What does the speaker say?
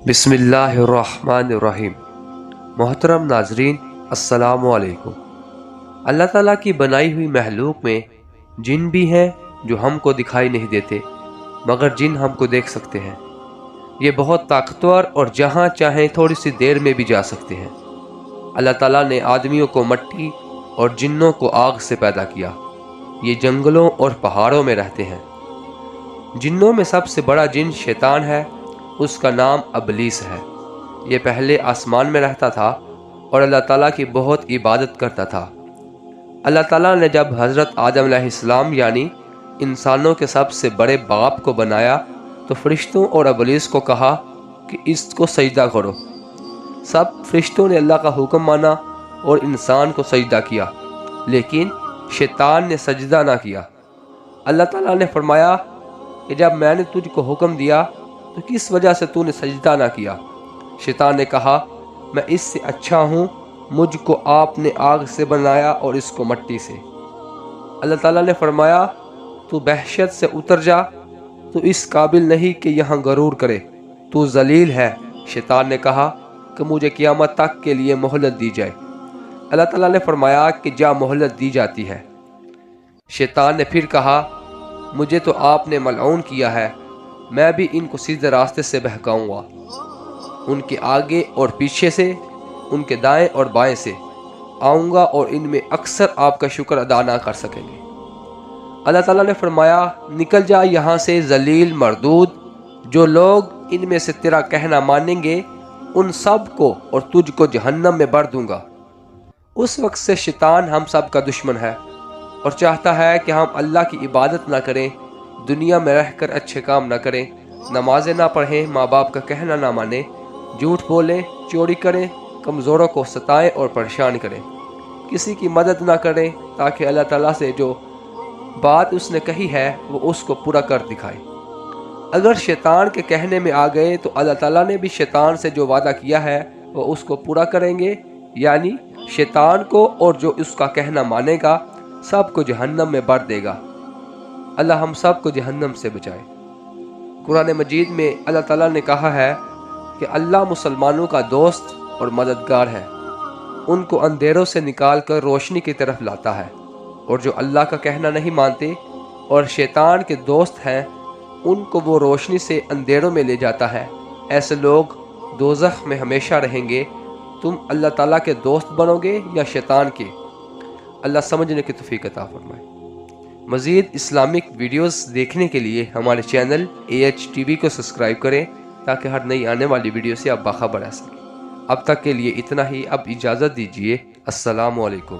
بسم اللہ الرحمن الرحیم۔ محترم ناظرین، السلام علیکم۔ اللہ تعالیٰ کی بنائی ہوئی مخلوق میں جن بھی ہیں جو ہم کو دکھائی نہیں دیتے، مگر جن ہم کو دیکھ سکتے ہیں۔ یہ بہت طاقتور اور جہاں چاہیں تھوڑی سی دیر میں بھی جا سکتے ہیں۔ اللہ تعالیٰ نے آدمیوں کو مٹی اور جنوں کو آگ سے پیدا کیا۔ یہ جنگلوں اور پہاڑوں میں رہتے ہیں۔ جنوں میں سب سے بڑا جن شیطان ہے، اس کا نام ابلیس ہے۔ یہ پہلے آسمان میں رہتا تھا اور اللہ تعالیٰ کی بہت عبادت کرتا تھا۔ اللہ تعالیٰ نے جب حضرت آدم علیہ السلام یعنی انسانوں کے سب سے بڑے باپ کو بنایا تو فرشتوں اور ابلیس کو کہا کہ اس کو سجدہ کرو۔ سب فرشتوں نے اللہ کا حکم مانا اور انسان کو سجدہ کیا، لیکن شیطان نے سجدہ نہ کیا۔ اللہ تعالیٰ نے فرمایا کہ جب میں نے تجھ کو حکم دیا تو کس وجہ سے تو نے سجدہ نہ کیا؟ شیطان نے کہا، میں اس سے اچھا ہوں، مجھ کو آپ نے آگ سے بنایا اور اس کو مٹی سے۔ اللہ تعالیٰ نے فرمایا، تو بحشت سے اتر جا، تو اس قابل نہیں کہ یہاں غرور کرے، تو ذلیل ہے۔ شیطان نے کہا کہ مجھے قیامت تک کے لیے مہلت دی جائے۔ اللہ تعالیٰ نے فرمایا کہ جا، مہلت دی جاتی ہے۔ شیطان نے پھر کہا، مجھے تو آپ نے ملعون کیا ہے، میں بھی ان کو سیدھے راستے سے بہکاؤں گا۔ ان کے آگے اور پیچھے سے، ان کے دائیں اور بائیں سے آؤں گا اور ان میں اکثر آپ کا شکر ادا نہ کر سکیں گے۔ اللہ تعالیٰ نے فرمایا، نکل جا یہاں سے ذلیل مردود۔ جو لوگ ان میں سے تیرا کہنا مانیں گے ان سب کو اور تجھ کو جہنم میں بھر دوں گا۔ اس وقت سے شیطان ہم سب کا دشمن ہے اور چاہتا ہے کہ ہم اللہ کی عبادت نہ کریں، دنیا میں رہ کر اچھے کام نہ کریں، نمازیں نہ پڑھیں، ماں باپ کا کہنا نہ مانیں، جھوٹ بولیں، چوری کریں، کمزوروں کو ستائیں اور پریشان کریں، کسی کی مدد نہ کریں تاکہ اللہ تعالیٰ سے جو بات اس نے کہی ہے وہ اس کو پورا کر دکھائے۔ اگر شیطان کے کہنے میں آ گئے تو اللہ تعالیٰ نے بھی شیطان سے جو وعدہ کیا ہے وہ اس کو پورا کریں گے، یعنی شیطان کو اور جو اس کا کہنا مانے گا سب کو جہنم میں بھر دے گا۔ اللہ ہم سب کو جہنم سے بچائے۔ قرآن مجید میں اللہ تعالیٰ نے کہا ہے کہ اللہ مسلمانوں کا دوست اور مددگار ہے، ان کو اندھیروں سے نکال کر روشنی کی طرف لاتا ہے، اور جو اللہ کا کہنا نہیں مانتے اور شیطان کے دوست ہیں ان کو وہ روشنی سے اندھیروں میں لے جاتا ہے۔ ایسے لوگ دوزخ میں ہمیشہ رہیں گے۔ تم اللہ تعالیٰ کے دوست بنو گے یا شیطان کے؟ اللہ سمجھنے کی توفیق عطا فرمائے۔ مزید اسلامک ویڈیوز دیکھنے کے لیے ہمارے چینل AHTV کو سبسکرائب کریں تاکہ ہر نئی آنے والی ویڈیو سے آپ باخبر رہ سکیں۔ اب تک کے لیے اتنا ہی، اب اجازت دیجیے۔ السلام علیکم۔